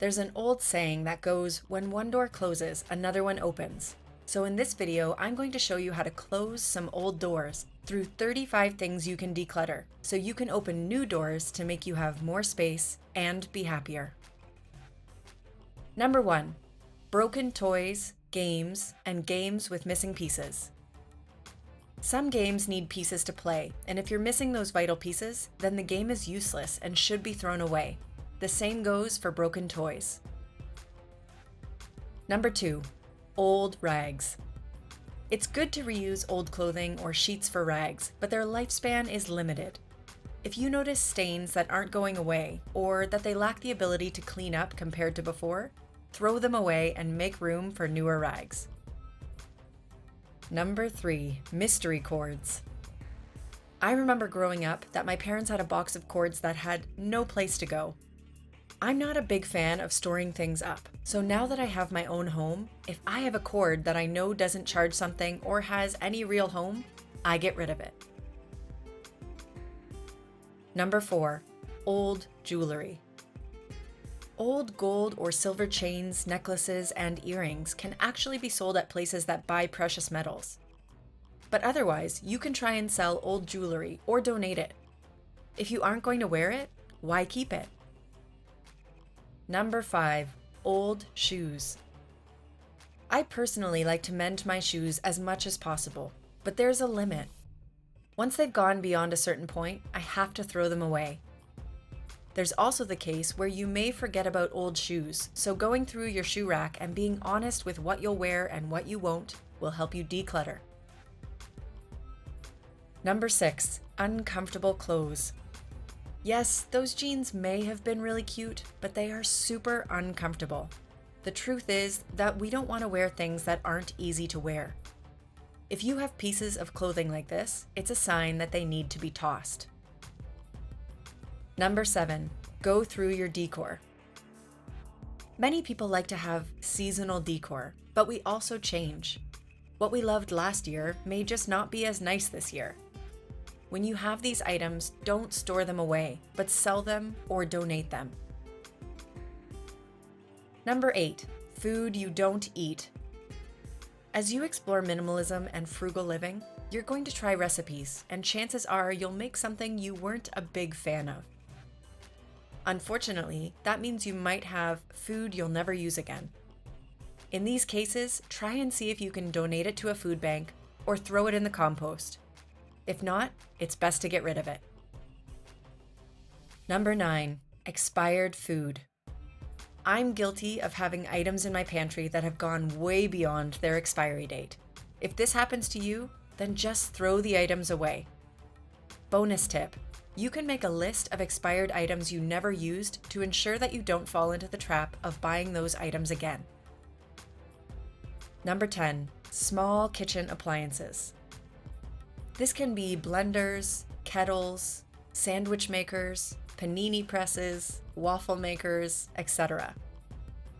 There's an old saying that goes, when one door closes, another one opens. So in this video, I'm going to show you how to close some old doors through 35 things you can declutter, so you can open new doors to make you have more space and be happier. Number 1, broken toys, games, and games with missing pieces. Some games need pieces to play, and if you're missing those vital pieces, then the game is useless and should be thrown away. The same goes for broken toys. Number 2, old rags. It's good to reuse old clothing or sheets for rags, but their lifespan is limited. If you notice stains that aren't going away, or that they lack the ability to clean up compared to before, throw them away and make room for newer rags. Number 3, mystery cords. I remember growing up that my parents had a box of cords that had no place to go. I'm not a big fan of storing things up, so now that I have my own home, if I have a cord that I know doesn't charge something or has any real home, I get rid of it. Number 4, old jewelry. Old gold or silver chains, necklaces, and earrings can actually be sold at places that buy precious metals. But otherwise, you can try and sell old jewelry or donate it. If you aren't going to wear it, why keep it? Number 5, old shoes. I personally like to mend my shoes as much as possible, but there's a limit. Once they've gone beyond a certain point, I have to throw them away. There's also the case where you may forget about old shoes, so going through your shoe rack and being honest with what you'll wear and what you won't will help you declutter. Number 6, uncomfortable clothes. Yes, those jeans may have been really cute, but they are super uncomfortable. The truth is that we don't want to wear things that aren't easy to wear. If you have pieces of clothing like this, it's a sign that they need to be tossed. Number 7, go through your decor. Many people like to have seasonal decor, but we also change. What we loved last year may just not be as nice this year. When you have these items, don't store them away, but sell them or donate them. Number 8, food you don't eat. As you explore minimalism and frugal living, you're going to try recipes, and chances are you'll make something you weren't a big fan of. Unfortunately, that means you might have food you'll never use again. In these cases, try and see if you can donate it to a food bank or throw it in the compost. If not, it's best to get rid of it. Number 9, expired food. I'm guilty of having items in my pantry that have gone way beyond their expiry date. If this happens to you, then just throw the items away. Bonus tip. You can make a list of expired items you never used to ensure that you don't fall into the trap of buying those items again. Number 10, small kitchen appliances. This can be blenders, kettles, sandwich makers, panini presses, waffle makers, etc.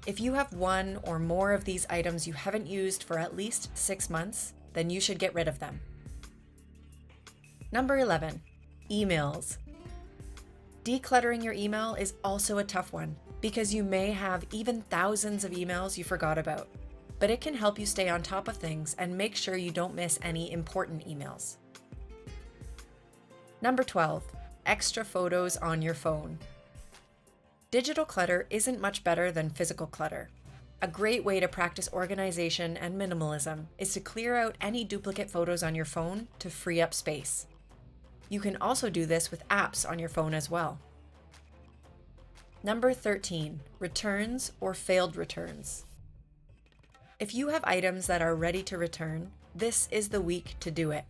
If you have one or more of these items you haven't used for at least 6 months, then you should get rid of them. Number 11, emails. Decluttering your email is also a tough one because you may have even thousands of emails you forgot about, but it can help you stay on top of things and make sure you don't miss any important emails. Number 12, extra photos on your phone. Digital clutter isn't much better than physical clutter. A great way to practice organization and minimalism is to clear out any duplicate photos on your phone to free up space. You can also do this with apps on your phone as well. Number 13, returns or failed returns. If you have items that are ready to return, this is the week to do it.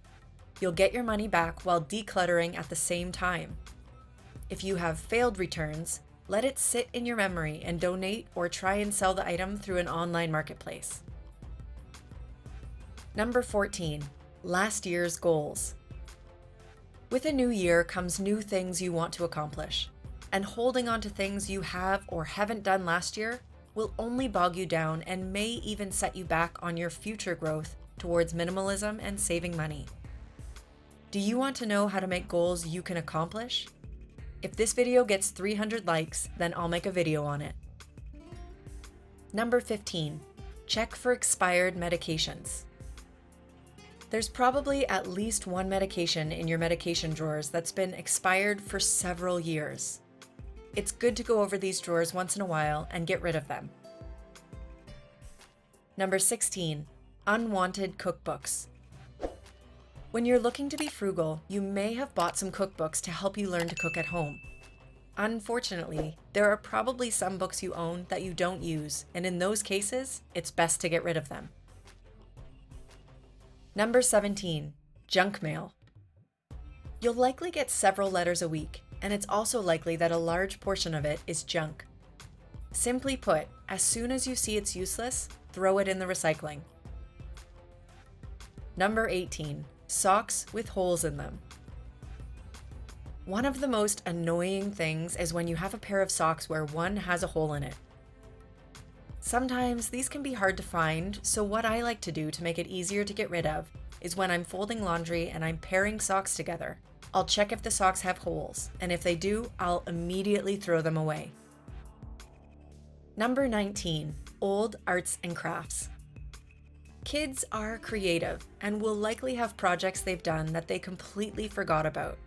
You'll get your money back while decluttering at the same time. If you have failed returns, let it sit in your memory and donate or try and sell the item through an online marketplace. Number 14, last year's goals. With a new year comes new things you want to accomplish, and holding on to things you have or haven't done last year will only bog you down and may even set you back on your future growth towards minimalism and saving money. Do you want to know how to make goals you can accomplish? If this video gets 300 likes, then I'll make a video on it. Number 15, check for expired medications. There's probably at least one medication in your medication drawers that's been expired for several years. It's good to go over these drawers once in a while and get rid of them. Number 16, unwanted cookbooks. When you're looking to be frugal, you may have bought some cookbooks to help you learn to cook at home. Unfortunately, there are probably some books you own that you don't use, and in those cases, it's best to get rid of them. Number 17, junk mail. You'll likely get several letters a week, and it's also likely that a large portion of it is junk. Simply put, as soon as you see it's useless, throw it in the recycling. Number 18, socks with holes in them. One of the most annoying things is when you have a pair of socks where one has a hole in it. Sometimes these can be hard to find, so what I like to do to make it easier to get rid of is when I'm folding laundry and I'm pairing socks together, I'll check if the socks have holes, and if they do, I'll immediately throw them away. Number 19, old arts and crafts. Kids are creative and will likely have projects they've done that they completely forgot about.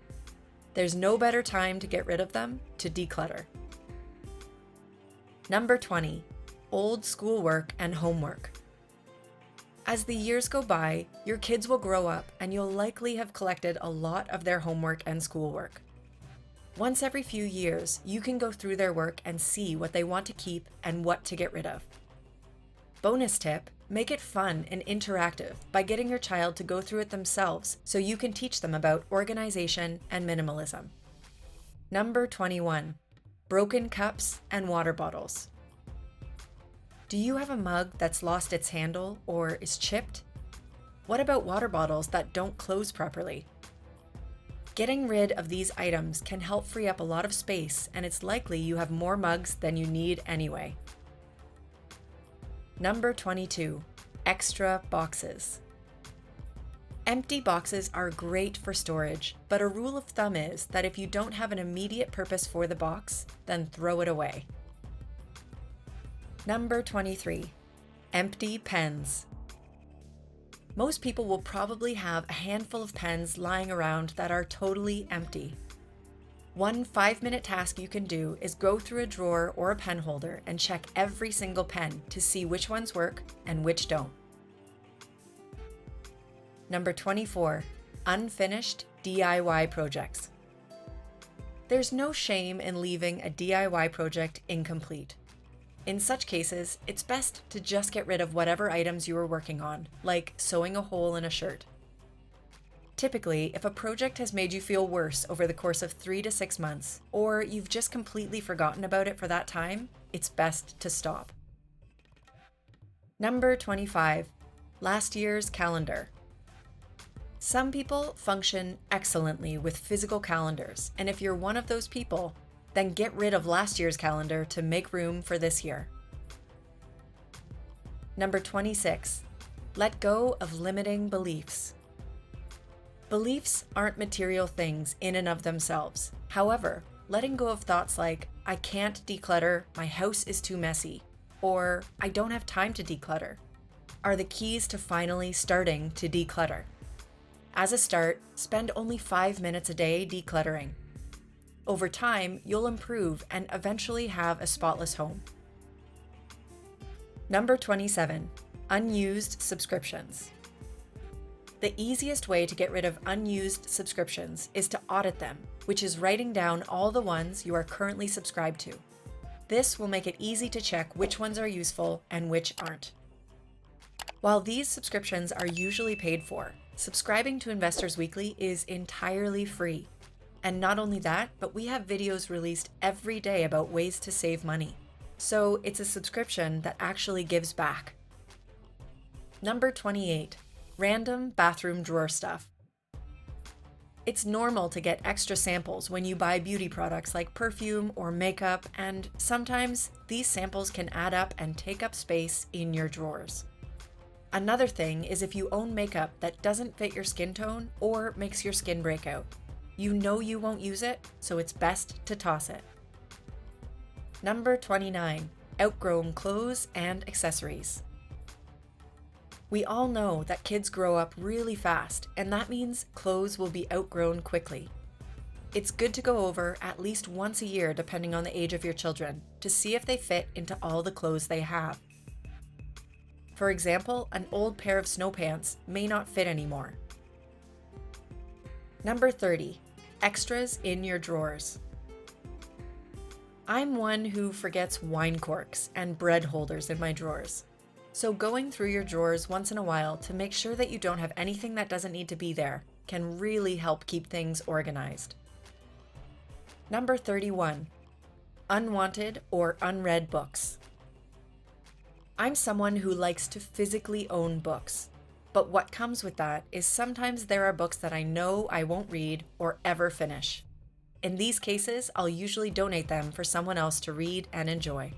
There's no better time to get rid of them to declutter. Number 20, old schoolwork and homework. As the years go by, your kids will grow up and you'll likely have collected a lot of their homework and schoolwork. Once every few years, you can go through their work and see what they want to keep and what to get rid of. Bonus tip, make it fun and interactive by getting your child to go through it themselves so you can teach them about organization and minimalism. Number 21, broken cups and water bottles. Do you have a mug that's lost its handle or is chipped? What about water bottles that don't close properly? Getting rid of these items can help free up a lot of space, and it's likely you have more mugs than you need anyway. Number 22, extra boxes. Empty boxes are great for storage, but a rule of thumb is that if you don't have an immediate purpose for the box, then throw it away. Number 23, empty pens. Most people will probably have a handful of pens lying around that are totally empty. One 5-minute task you can do is go through a drawer or a pen holder and check every single pen to see which ones work and which don't. Number 24, unfinished DIY projects. There's no shame in leaving a DIY project incomplete. In such cases, it's best to just get rid of whatever items you were working on, like sewing a hole in a shirt. Typically, if a project has made you feel worse over the course of 3 to 6 months, or you've just completely forgotten about it for that time, it's best to stop. Number 25, last year's calendar. Some people function excellently with physical calendars, and if you're one of those people, then get rid of last year's calendar to make room for this year. Number 26, let go of limiting beliefs. Beliefs aren't material things in and of themselves. However, letting go of thoughts like, I can't declutter, my house is too messy, or I don't have time to declutter, are the keys to finally starting to declutter. As a start, spend only 5 minutes a day decluttering. Over time, you'll improve and eventually have a spotless home. Number 27, unused subscriptions. The easiest way to get rid of unused subscriptions is to audit them, which is writing down all the ones you are currently subscribed to. This will make it easy to check which ones are useful and which aren't. While these subscriptions are usually paid for, subscribing to Investors Weekly is entirely free. And not only that, but we have videos released every day about ways to save money. So it's a subscription that actually gives back. Number 28, random bathroom drawer stuff. It's normal to get extra samples when you buy beauty products like perfume or makeup, and sometimes these samples can add up and take up space in your drawers. Another thing is if you own makeup that doesn't fit your skin tone or makes your skin break out. You know you won't use it, so it's best to toss it. Number 29, outgrown clothes and accessories. We all know that kids grow up really fast, and that means clothes will be outgrown quickly. It's good to go over at least once a year, depending on the age of your children, to see if they fit into all the clothes they have. For example, an old pair of snow pants may not fit anymore. Number 30, extras in your drawers. I'm one who forgets wine corks and bread holders in my drawers. So going through your drawers once in a while to make sure that you don't have anything that doesn't need to be there can really help keep things organized. Number 31, unwanted or unread books. I'm someone who likes to physically own books, but what comes with that is sometimes there are books that I know I won't read or ever finish. In these cases, I'll usually donate them for someone else to read and enjoy.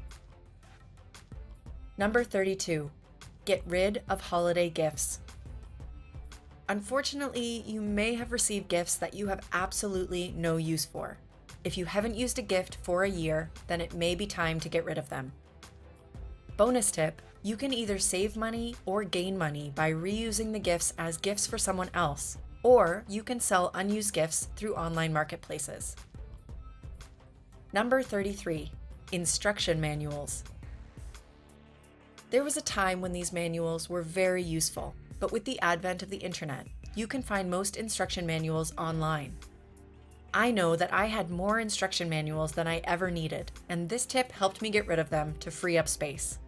Number 32, get rid of holiday gifts. Unfortunately, you may have received gifts that you have absolutely no use for. If you haven't used a gift for a year, then it may be time to get rid of them. Bonus tip, you can either save money or gain money by reusing the gifts as gifts for someone else, or you can sell unused gifts through online marketplaces. Number 33, instruction manuals. There was a time when these manuals were very useful, but with the advent of the internet, you can find most instruction manuals online. I know that I had more instruction manuals than I ever needed, and this tip helped me get rid of them to free up space.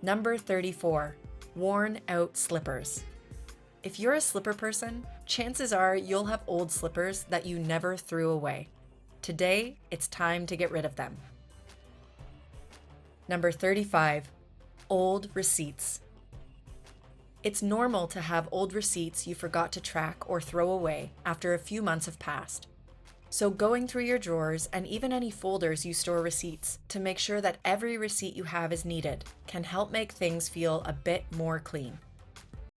Number 34, worn out slippers. If you're a slipper person, chances are you'll have old slippers that you never threw away. Today, it's time to get rid of them. Number 35, old receipts. It's normal to have old receipts you forgot to track or throw away after a few months have passed. So going through your drawers and even any folders you store receipts to make sure that every receipt you have is needed can help make things feel a bit more clean.